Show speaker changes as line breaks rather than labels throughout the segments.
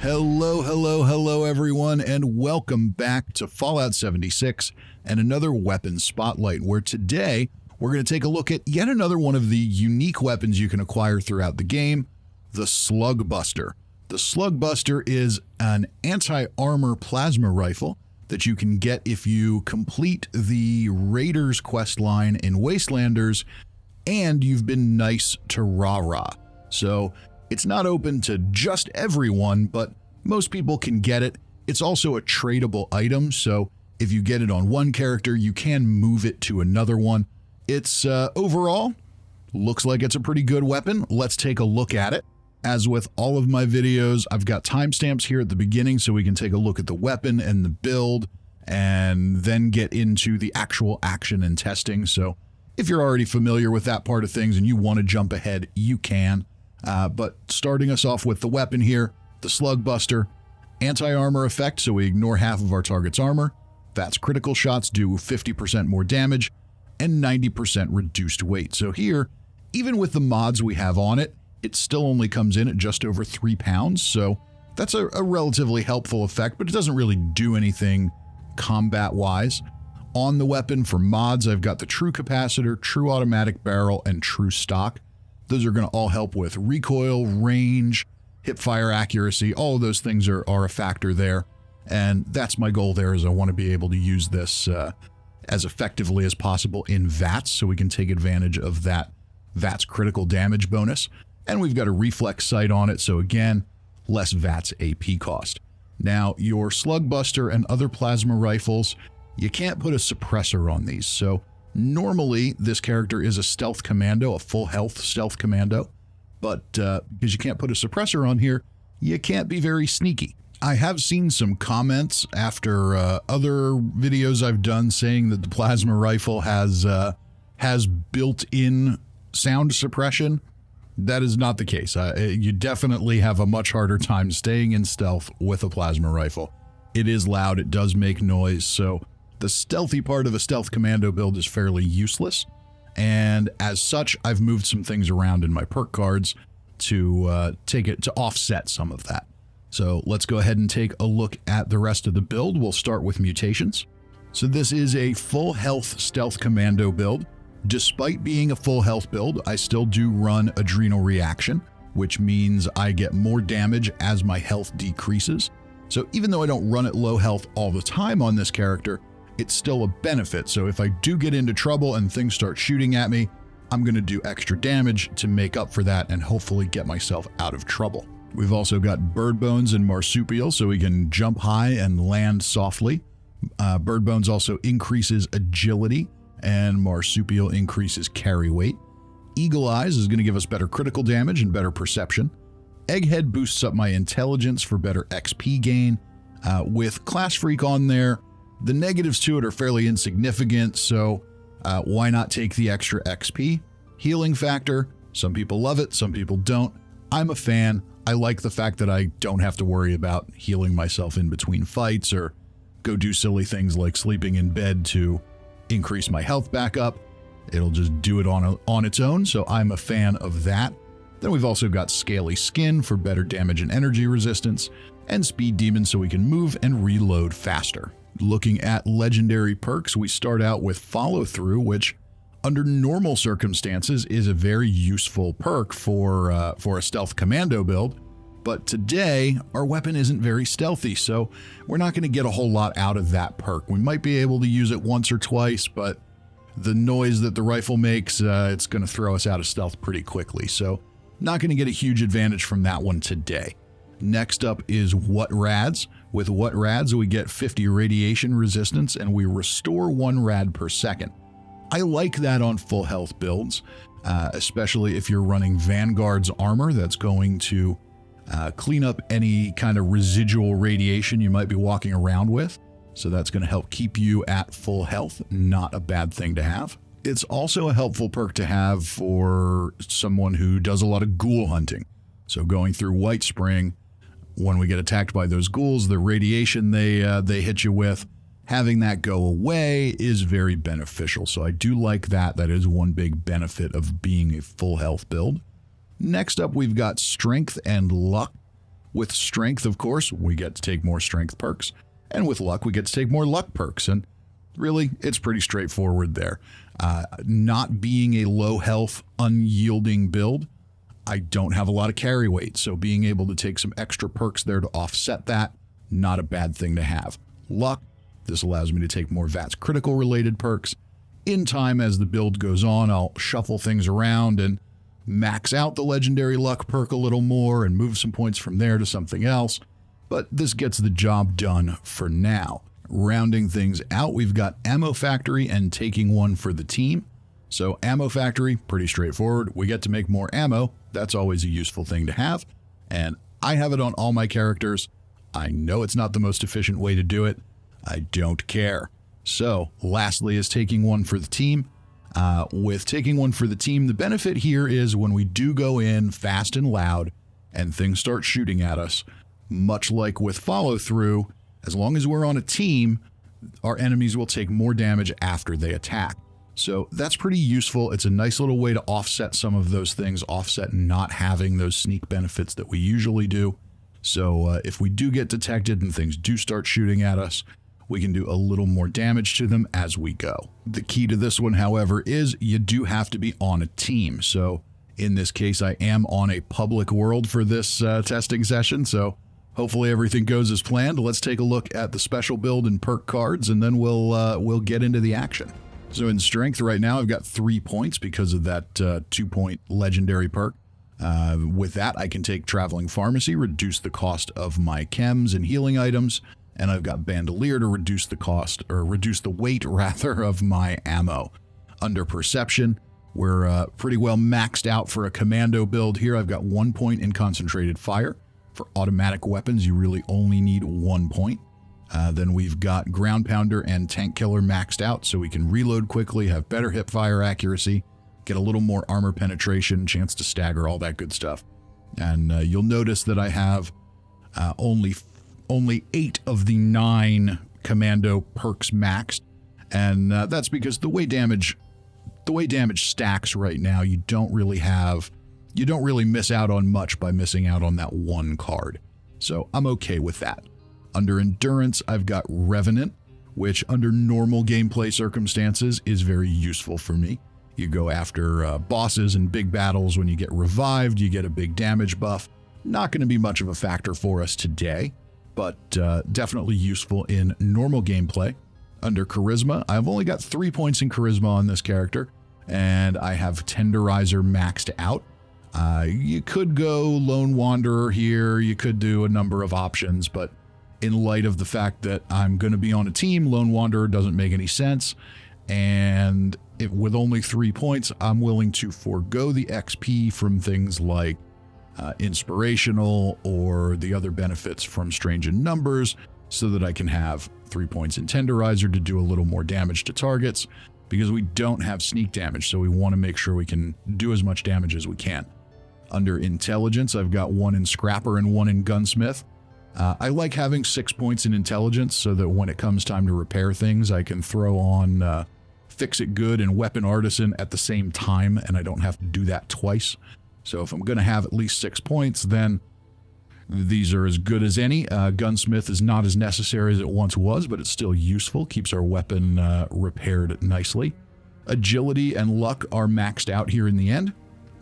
Hello, everyone, and welcome back to Fallout 76 and another weapon spotlight, where today we're going to take a look at yet another one of the unique weapons you can acquire throughout the game, the Slug Buster. The Slug Buster is an anti-armor plasma rifle that you can get if you complete the Raiders quest line in Wastelanders and you've been nice to Rah-Rah. So it's not open to just everyone, but most people can get it. It's also a tradable item, so if you get it on one character, you can move it to another one. It's overall, looks like it's a pretty good weapon. Let's take a look at it. As with all of my videos, I've got timestamps here at the beginning so we can take a look at the weapon and the build and then get into the actual action and testing. So if you're already familiar with that part of things and you want to jump ahead, you can. But starting us off with the weapon here, the Slug Buster, anti-armor effect, so we ignore half of our target's armor. That's critical shots do 50% more damage and 90% reduced weight. So here, even with the mods we have on it, it still only comes in at just over 3 pounds. So that's a relatively helpful effect, but it doesn't really do anything combat-wise. On the weapon for mods, I've got the True Capacitor, True Automatic Barrel, and True Stock. Those are going to all help with recoil, range, hipfire accuracy. All of those things are a factor there. And that's my goal there, is I want to be able to use this as effectively as possible in VATS, so we can take advantage of that VATS critical damage bonus. And we've got a reflex sight on it, so again, less VATS AP cost. Now, your Slug Buster and other plasma rifles, you can't put a suppressor on these, so normally, this character is a stealth commando, a full health stealth commando, but because you can't put a suppressor on here, you can't be very sneaky. I have seen some comments after other videos I've done saying that the plasma rifle has built-in sound suppression. That is not the case. You definitely have a much harder time staying in stealth with a plasma rifle. It is loud, it does make noise, so the stealthy part of a stealth commando build is fairly useless, and as such, I've moved some things around in my perk cards to offset some of that. So let's go ahead and take a look at the rest of the build. We'll start with mutations. So this is a full health stealth commando build. Despite being a full health build, I still do run adrenal reaction, which means I get more damage as my health decreases. So even though I don't run at low health all the time on this character, it's still a benefit. So if I do get into trouble and things start shooting at me, I'm going to do extra damage to make up for that and hopefully get myself out of trouble. We've also got Bird Bones and Marsupial, so we can jump high and land softly. Bird Bones also increases agility, and Marsupial increases carry weight. Eagle Eyes is going to give us better critical damage and better perception. Egghead boosts up my intelligence for better XP gain. With Class Freak on there, the negatives to it are fairly insignificant, so why not take the extra XP? Healing factor, some people love it, some people don't. I'm a fan. I like the fact that I don't have to worry about healing myself in between fights or go do silly things like sleeping in bed to increase my health back up. It'll just do it on its own, so I'm a fan of that. Then we've also got Scaly Skin for better damage and energy resistance, and Speed Demon so we can move and reload faster. Looking at legendary perks, we start out with Follow Through, which under normal circumstances is a very useful perk for a stealth commando build. But today, our weapon isn't very stealthy, so we're not going to get a whole lot out of that perk. We might be able to use it once or twice, but the noise that the rifle makes, it's going to throw us out of stealth pretty quickly. So not going to get a huge advantage from that one today. Next up is What Rads. With What Rads, we get 50 radiation resistance and we restore 1 rad per second. I like that on full health builds, especially if you're running Vanguard's armor. That's going to clean up any kind of residual radiation you might be walking around with. So that's going to help keep you at full health. Not a bad thing to have. It's also a helpful perk to have for someone who does a lot of ghoul hunting. So going through Whitespring, when we get attacked by those ghouls, the radiation they hit you with, having that go away is very beneficial. So I do like that. That is one big benefit of being a full health build. Next up, we've got Strength and Luck. With strength, of course, we get to take more strength perks. And with luck, we get to take more luck perks. And really, it's pretty straightforward there. Not being a low health, unyielding build, I don't have a lot of carry weight. So being able to take some extra perks there to offset that, not a bad thing to have. Luck, this allows me to take more VATS critical related perks. In time, as the build goes on, I'll shuffle things around and max out the legendary luck perk a little more and move some points from there to something else. But this gets the job done for now. Rounding things out, we've got Ammo Factory and taking one for the team. So Ammo Factory, pretty straightforward. We get to make more ammo. That's always a useful thing to have. And I have it on all my characters. I know it's not the most efficient way to do it. I don't care. So lastly is taking one for the team. With taking one for the team, the benefit here is when we do go in fast and loud and things start shooting at us, much like with follow through, as long as we're on a team, our enemies will take more damage after they attack. So that's pretty useful. It's a nice little way to offset some of those things, offset not having those sneak benefits that we usually do. So if we do get detected and things do start shooting at us, we can do a little more damage to them as we go. The key to this one, however, is you do have to be on a team. So in this case, I am on a public world for this testing session. So hopefully everything goes as planned. Let's take a look at the special build and perk cards, and then we'll get into the action. So in strength right now, I've got 3 points because of that 2-point legendary perk. With that, I can take Traveling Pharmacy, reduce the cost of my chems and healing items, and I've got Bandolier to reduce the cost, or reduce the weight rather, of my ammo. Under Perception, we're pretty well maxed out for a commando build here. I've got 1 point in Concentrated Fire. For automatic weapons, you really only need 1 point. Then we've got Ground Pounder and Tank Killer maxed out, so we can reload quickly, have better hip fire accuracy, get a little more armor penetration, chance to stagger, all that good stuff. And you'll notice that I have only 8 of the 9 commando perks maxed, and that's because the way damage stacks right now, you don't really miss out on much by missing out on that one card. So I'm okay with that. Under Endurance, I've got Revenant, which under normal gameplay circumstances is very useful for me. You go after bosses and big battles. When you get revived, you get a big damage buff. Not going to be much of a factor for us today, but definitely useful in normal gameplay. Under Charisma, I've only got 3 points in Charisma on this character, and I have Tenderizer maxed out. You could go Lone Wanderer here, you could do a number of options, but in light of the fact that I'm going to be on a team, Lone Wanderer doesn't make any sense, and with only 3 points, I'm willing to forego the XP from things like Inspirational or the other benefits from Strange in Numbers, so that I can have 3 points in Tenderizer to do a little more damage to targets, because we don't have sneak damage, so we want to make sure we can do as much damage as we can. Under Intelligence, I've got 1 in Scrapper and 1 in Gunsmith. I like having 6 points in Intelligence so that when it comes time to repair things, I can throw on Fix It Good and Weapon Artisan at the same time, and I don't have to do that twice. So if I'm going to have at least 6 points, then these are as good as any. Gunsmith is not as necessary as it once was, but it's still useful, keeps our weapon repaired nicely. Agility and Luck are maxed out here in the end.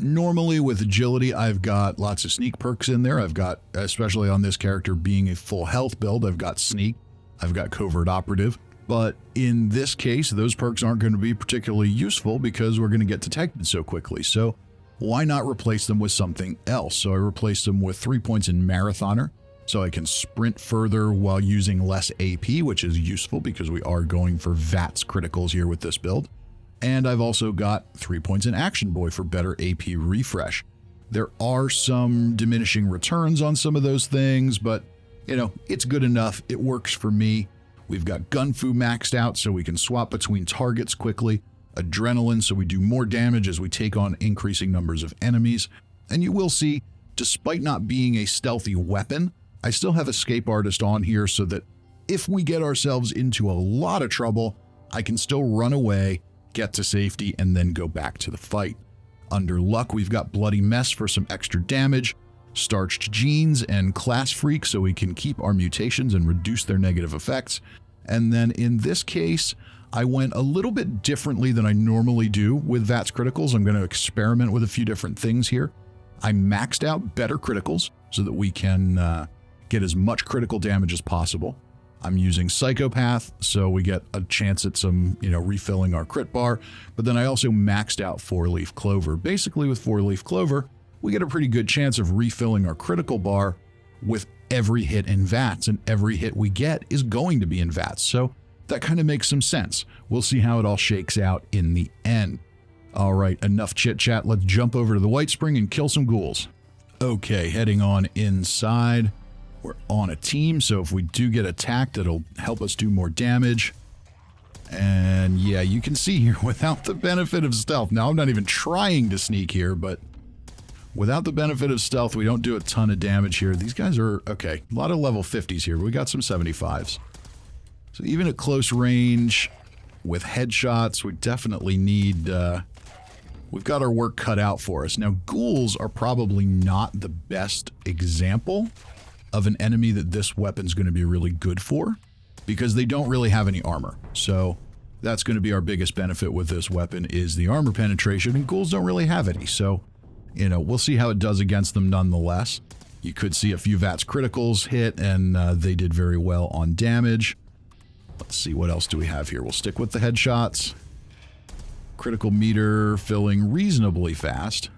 Normally with Agility, I've got lots of sneak perks in there. I've got, especially on this character being a full health build, I've got Sneak, I've got Covert Operative. But in this case, those perks aren't going to be particularly useful because we're going to get detected so quickly. So why not replace them with something else? So I replaced them with 3 points in Marathoner, so I can sprint further while using less AP, which is useful because we are going for VATS criticals here with this build. And I've also got 3 points in Action Boy for better AP refresh. There are some diminishing returns on some of those things, but it's good enough. It works for me. We've got Gun Fu maxed out so we can swap between targets quickly. Adrenaline so we do more damage as we take on increasing numbers of enemies. And you will see, despite not being a stealthy weapon, I still have Escape Artist on here so that if we get ourselves into a lot of trouble, I can still run away, get to safety, and then go back to the fight. Under Luck, we've got Bloody Mess for some extra damage. Starched Genes and Class Freak so we can keep our mutations and reduce their negative effects. And then in this case, I went a little bit differently than I normally do with VATS Criticals. I'm going to experiment with a few different things here. I maxed out better criticals so that we can get as much critical damage as possible. I'm using Psychopath, so we get a chance at some, refilling our crit bar. But then I also maxed out 4-Leaf Clover. Basically, with 4-Leaf Clover, we get a pretty good chance of refilling our critical bar with every hit in VATS, and every hit we get is going to be in VATS. So that kind of makes some sense. We'll see how it all shakes out in the end. All right, enough chit-chat. Let's jump over to the Whitespring and kill some ghouls. Okay, heading on inside. We're on a team, so if we do get attacked, it'll help us do more damage. And yeah, you can see here, without the benefit of stealth, now I'm not even trying to sneak here, but without the benefit of stealth, we don't do a ton of damage here. These guys are, okay, a lot of level 50s here, but we got some 75s. So even at close range, with headshots, we definitely need, we've got our work cut out for us. Now, ghouls are probably not the best example of an enemy that this weapon's going to be really good for, because they don't really have any armor. So that's going to be our biggest benefit with this weapon, is the armor penetration, and ghouls don't really have any. So, we'll see how it does against them nonetheless. You could see a few VATS criticals hit, and they did very well on damage. Let's see, what else do we have here? We'll stick with the headshots. Critical meter filling reasonably fast.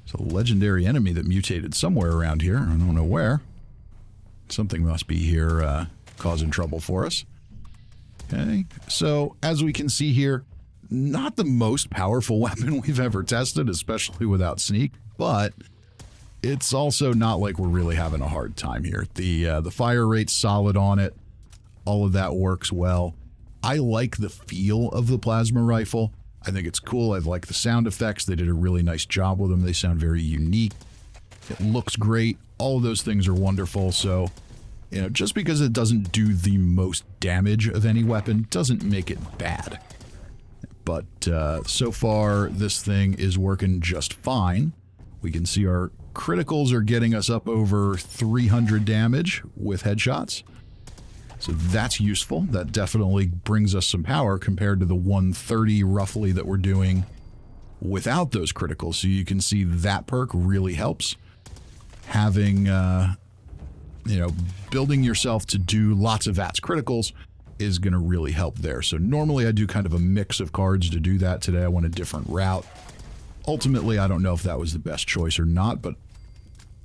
It's a legendary enemy that mutated somewhere around here. I don't know where. Something must be here causing trouble for us. Okay, so as we can see here, not the most powerful weapon we've ever tested, especially without sneak, but it's also not like we're really having a hard time here. The fire rate's solid on it. All of that works well. I like the feel of the plasma rifle. I think it's cool. I like the sound effects. They did a really nice job with them. They sound very unique. It looks great. All of those things are wonderful. So, just because it doesn't do the most damage of any weapon doesn't make it bad. But so far, this thing is working just fine. We can see our criticals are getting us up over 300 damage with headshots. So that's useful. That definitely brings us some power compared to the 130 roughly that we're doing without those criticals. So you can see that perk really helps. Having, building yourself to do lots of VATS criticals is going to really help there. So normally I do kind of a mix of cards to do that. Today I went a different route. Ultimately, I don't know if that was the best choice or not, but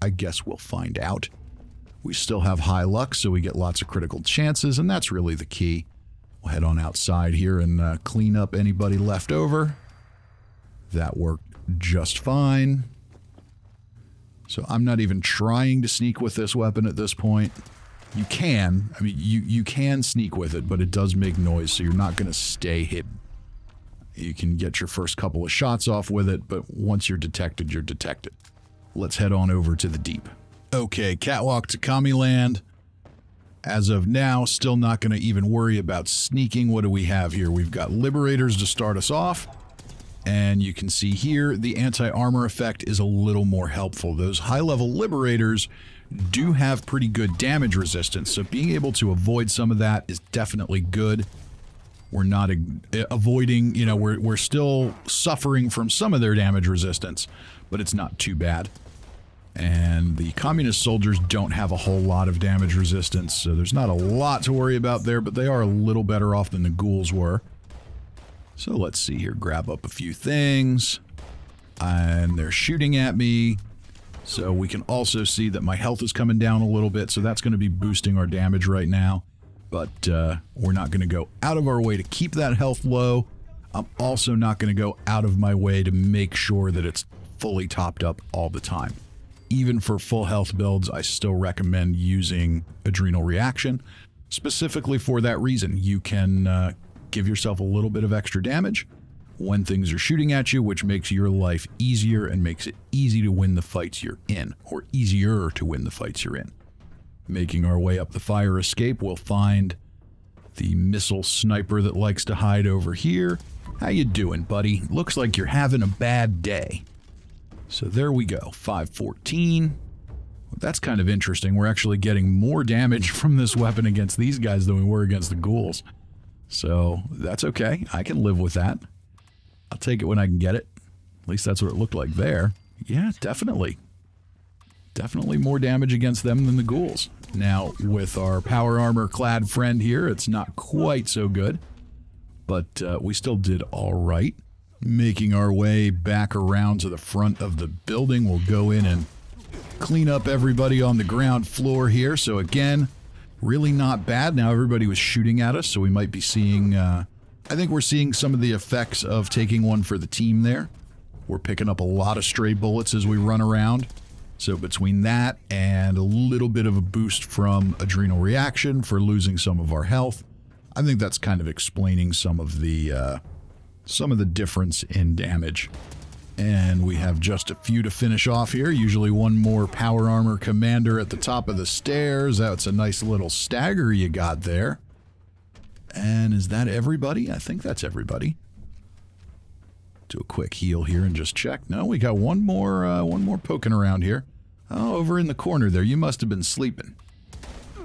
I guess we'll find out. We still have high luck, so we get lots of critical chances, and that's really the key. We'll head on outside here and clean up anybody left over. That worked just fine. So I'm not even trying to sneak with this weapon at this point. You can. I mean, you can sneak with it, but it does make noise, so you're not going to stay hidden. You can get your first couple of shots off with it, but once you're detected, you're detected. Let's head on over to the deep. Okay, catwalk to Kamiland. As of now, still not going to even worry about sneaking. What do we have here? We've got Liberators to start us off. And you can see here, the anti-armor effect is a little more helpful. Those high-level Liberators do have pretty good damage resistance, so being able to avoid some of that is definitely good. We're not avoiding, we're still suffering from some of their damage resistance, but it's not too bad. And the communist soldiers don't have a whole lot of damage resistance, so there's not a lot to worry about there, but they are a little better off than the ghouls were. So let's see here, grab up a few things. And they're shooting at me. So we can also see that my health is coming down a little bit, so that's going to be boosting our damage right now. But we're not going to go out of our way to keep that health low. I'm also not going to go out of my way to make sure that it's fully topped up all the time. Even for full health builds, I still recommend using Adrenal Reaction. Specifically for that reason, you can give yourself a little bit of extra damage when things are shooting at you, which makes your life easier and makes it easy to win the fights you're in, or easier to win the fights you're in. Making our way up the fire escape, we'll find the missile sniper that likes to hide over here. How you doing, buddy? Looks like you're having a bad day. So there we go, 514. That's kind of interesting. We're actually getting more damage from this weapon against these guys than we were against the ghouls. So that's okay. I can live with that. I'll take it when I can get it. At least that's what it looked like there. Yeah, definitely. Definitely more damage against them than the ghouls. Now, with our power armor clad friend here, it's not quite so good. But we still did all right. Making our way back around to the front of the building, we'll go in and clean up everybody on the ground floor here. So again, really not bad. Now everybody was shooting at us, so we might be seeing... I think we're seeing some of the effects of taking one for the team there. We're picking up a lot of stray bullets as we run around. So between that and a little bit of a boost from adrenal reaction for losing some of our health, I think that's kind of explaining some of the difference in damage. And we have just a few to finish off here. Usually one more power armor commander at the top of the stairs. That's a nice little stagger you got there. And is that everybody? I think that's everybody. Do a quick heal here and just check. No, we got one more poking around here. Oh, over in the corner there. You must have been sleeping.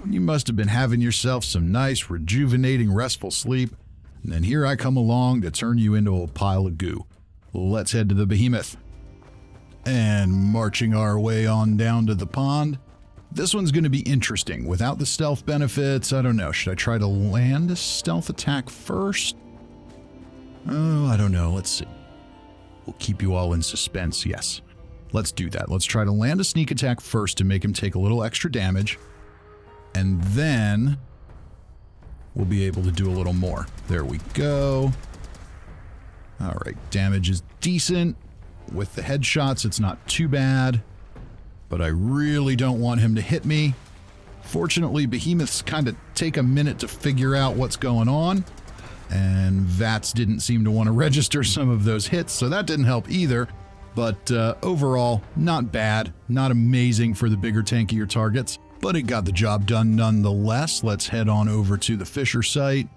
You must have been having yourself some nice, rejuvenating, restful sleep. And then here I come along to turn you into a pile of goo. Let's head to the Behemoth. And marching our way on down to the pond. This one's going to be interesting. Without the stealth benefits, I don't know. Should I try to land a stealth attack first? Oh, I don't know. Let's see. We'll keep you all in suspense, yes. Let's do that. Let's try to land a sneak attack first to make him take a little extra damage. And then we'll be able to do a little more. There we go. Alright, damage is decent. With the headshots, it's not too bad. But I really don't want him to hit me. Fortunately, Behemoths kind of take a minute to figure out what's going on. And VATS didn't seem to want to register some of those hits, so that didn't help either. But overall, not bad. Not amazing for the bigger, tankier targets. But it got the job done nonetheless. Let's head on over to the Fissure Site.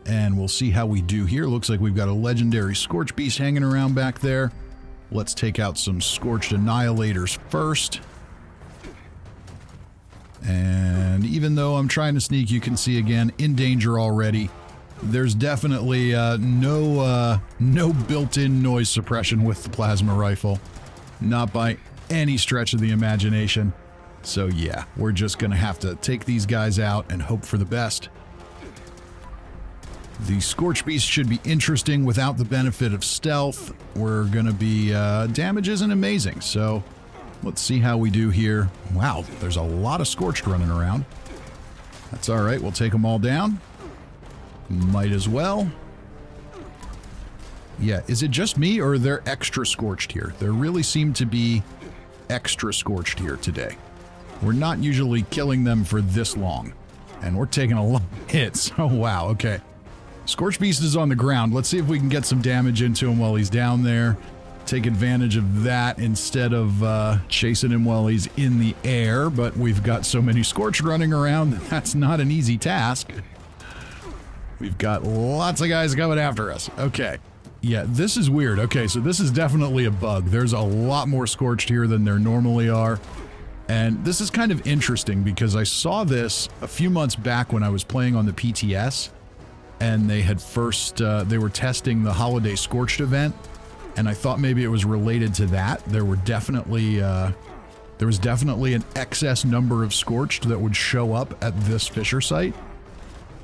And we'll see how we do here. Looks like we've got a legendary Scorchbeast hanging around back there. Let's take out some Scorched Annihilators first. And even though I'm trying to sneak, you can see again, in danger already. There's definitely no built-in noise suppression with the plasma rifle. Not by any stretch of the imagination. So yeah, we're just going to have to take these guys out and hope for the best. The Scorchbeast should be interesting without the benefit of stealth. We're going to be... damage isn't amazing, so let's see how we do here. Wow, there's a lot of Scorched running around. That's alright, we'll take them all down. Might as well. Yeah, is it just me or are there extra Scorched here? There really seem to be extra Scorched here today. We're not usually killing them for this long. And we're taking a lot of hits. Oh wow, okay. Scorchbeast is on the ground. Let's see if we can get some damage into him while he's down there. Take advantage of that instead of chasing him while he's in the air. But we've got so many Scorched running around, that's not an easy task. We've got lots of guys coming after us. Okay. Yeah, this is weird. Okay, so this is definitely a bug. There's a lot more Scorched here than there normally are. And this is kind of interesting because I saw this a few months back when I was playing on the PTS. And they had first, they were testing the Holiday Scorched event. And I thought maybe it was related to that. There was definitely an excess number of Scorched that would show up at this Fissure Site.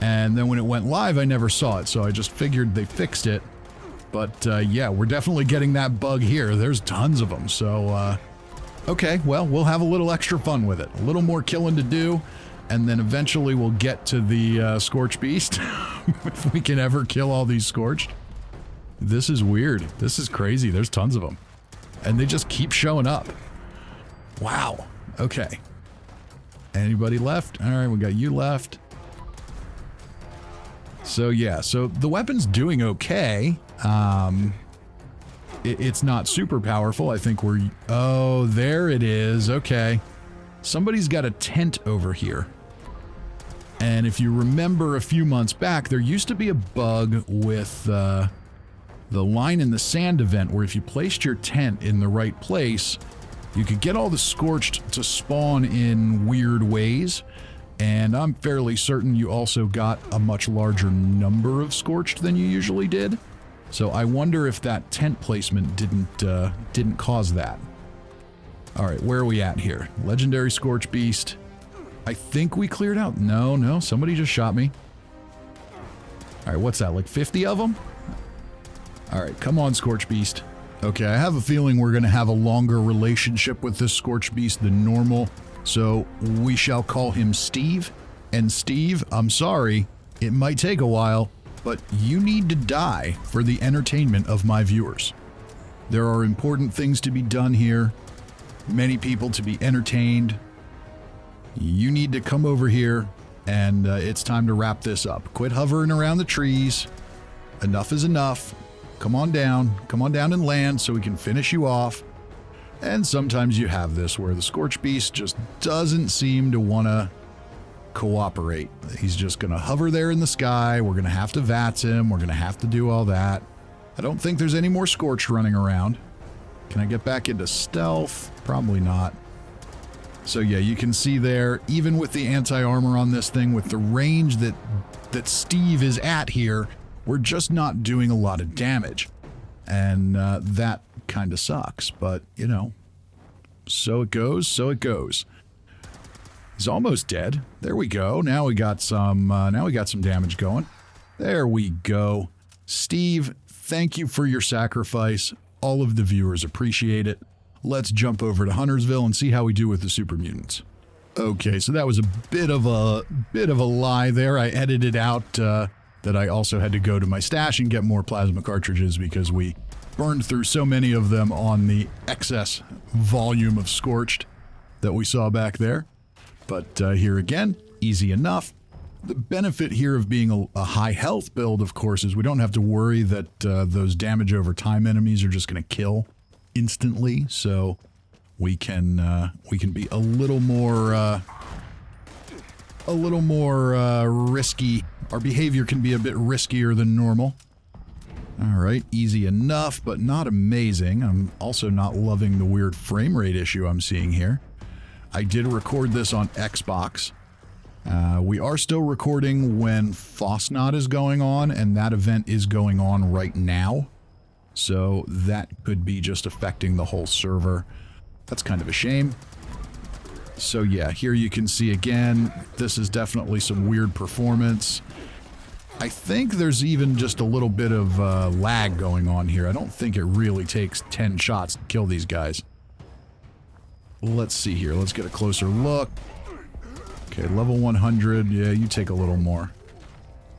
And then when it went live, I never saw it, so I just figured they fixed it. But yeah, we're definitely getting that bug here. There's tons of them, so okay, well, we'll have a little extra fun with it. A little more killing to do, and then eventually we'll get to the Scorchbeast, if we can ever kill all these Scorched. This is weird. This is crazy. There's tons of them. And they just keep showing up. Wow. Okay. Anybody left? All right, we got you left. So yeah, so the weapon's doing okay. It's not super powerful. I think we're... Oh, there it is. Okay. Somebody's got a tent over here. And if you remember a few months back, there used to be a bug with the Line in the Sand event where if you placed your tent in the right place, You could get all the Scorched to spawn in weird ways, and I'm fairly certain you also got a much larger number of Scorched than you usually did. So I wonder if that tent placement didn't cause that. All right, where are we at here? Legendary Scorchbeast. I think we cleared out. No, somebody just shot me. All right, what's that, like 50 of them? All right, come on, Scorchbeast. Okay, I have a feeling we're going to have a longer relationship with this Scorchbeast than normal, so we shall call him Steve. And Steve, I'm sorry, it might take a while, but you need to die for the entertainment of my viewers. There are important things to be done here, many people to be entertained. You need to come over here, and it's time to wrap this up. Quit hovering around the trees. Enough is enough. Come on down and land so we can finish you off. And sometimes you have this where the Scorchbeast just doesn't seem to want to cooperate. He's just going to hover there in the sky. We're going to have to VATS him. We're going to have to do all that. I don't think there's any more Scorched running around. Can I get back into stealth? Probably not. So yeah, you can see there, even with the anti-armor on this thing, with the range that Steve is at here, we're just not doing a lot of damage. And that kind of sucks, but, you know, so it goes, so it goes. He's almost dead. There we go. Now we got some damage going. There we go. Steve, thank you for your sacrifice. All of the viewers appreciate it. Let's jump over to Huntersville and see how we do with the super mutants. Okay, so that was a bit of a lie there. I edited out that I also had to go to my stash and get more plasma cartridges because we burned through so many of them on the excess volume of Scorched that we saw back there. But here again, easy enough. The benefit here of being a high health build, of course, is we don't have to worry that those damage over time enemies are just going to kill instantly. So we can be a little more risky. Our behavior can be a bit riskier than normal. All right, easy enough, but not amazing. I'm also not loving the weird frame rate issue I'm seeing here. I did record this on Xbox. We are still recording when Fosnot is going on, and that event is going on right now. So that could be just affecting the whole server. That's kind of a shame. So yeah, here you can see again, this is definitely some weird performance. I think there's even just a little bit of lag going on here. I don't think it really takes 10 shots to kill these guys. Let's see here. Let's get a closer look. Okay, level 100. Yeah, you take a little more.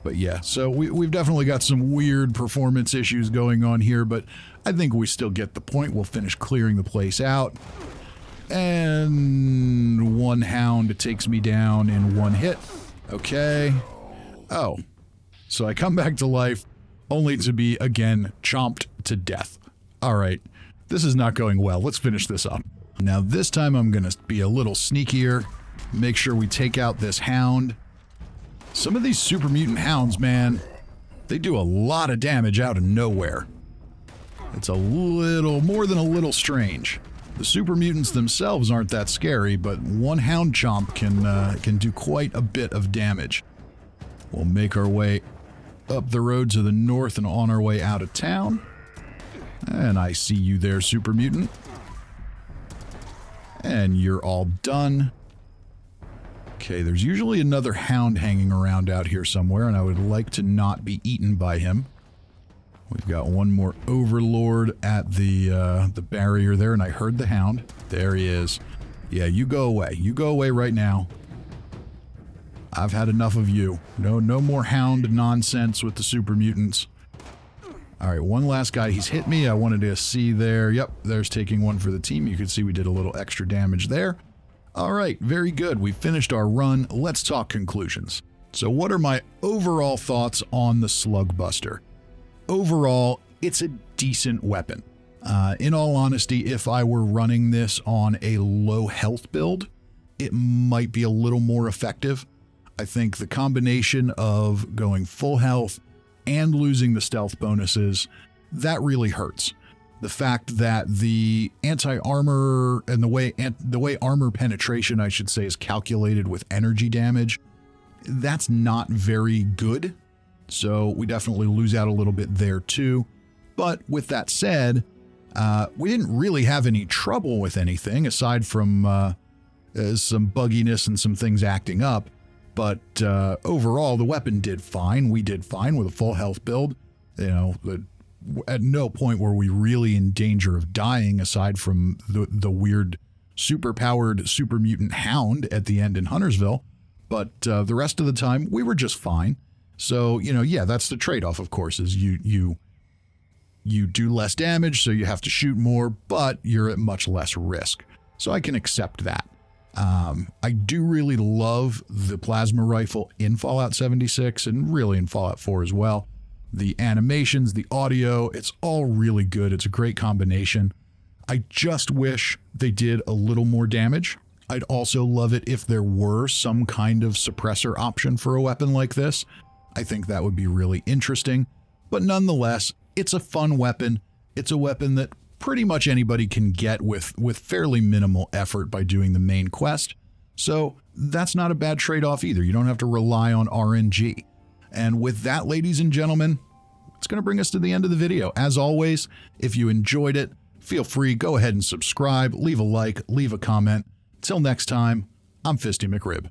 But yeah, so we've definitely got some weird performance issues going on here, but I think we still get the point. We'll finish clearing the place out. And one hound takes me down in one hit. Okay. Oh. So I come back to life, only to be, again, chomped to death. Alright, this is not going well. Let's finish this up. Now this time I'm going to be a little sneakier. Make sure we take out this hound. Some of these super mutant hounds, man, they do a lot of damage out of nowhere. It's a little, more than a little strange. The super mutants themselves aren't that scary, but one hound chomp can do quite a bit of damage. We'll make our way up the road to the north and on our way out of town. And I see you there, super mutant. And you're all done. Okay, there's usually another hound hanging around out here somewhere, and I would like to not be eaten by him. We've got one more overlord at the barrier there, and I heard the hound. There he is. Yeah, you go away. You go away right now. I've had enough of you. No more hound nonsense with the super mutants. Alright, one last guy. He's hit me. I wanted to see there. Yep, there's taking one for the team. You can see we did a little extra damage there. Alright, very good. We finished our run. Let's talk conclusions. So what are my overall thoughts on the Slug Buster? Overall, it's a decent weapon. In all honesty, if I were running this on a low health build, it might be a little more effective. I think the combination of going full health and losing the stealth bonuses, that really hurts. The fact that the anti-armor and the way armor penetration, I should say, is calculated with energy damage, that's not very good. So we definitely lose out a little bit there too. But with that said, we didn't really have any trouble with anything aside from some bugginess and some things acting up. But overall, the weapon did fine. We did fine with a full health build. You know, at no point were we really in danger of dying aside from the weird super-powered super mutant hound at the end in Huntersville. But the rest of the time, we were just fine. So, you know, yeah, that's the trade-off, of course, is you do less damage, so you have to shoot more, but you're at much less risk. So I can accept that. I do really love the plasma rifle in Fallout 76 and really in Fallout 4 as well. The animations, the audio, it's all really good. It's a great combination. I just wish they did a little more damage. I'd also love it if there were some kind of suppressor option for a weapon like this. I think that would be really interesting. But nonetheless, it's a fun weapon. It's a weapon that pretty much anybody can get with fairly minimal effort by doing the main quest. So that's not a bad trade-off either. You don't have to rely on RNG. And with that, ladies and gentlemen, it's going to bring us to the end of the video. As always, if you enjoyed it, feel free, go ahead and subscribe, leave a like, leave a comment. Till next time, I'm Fisty McRib.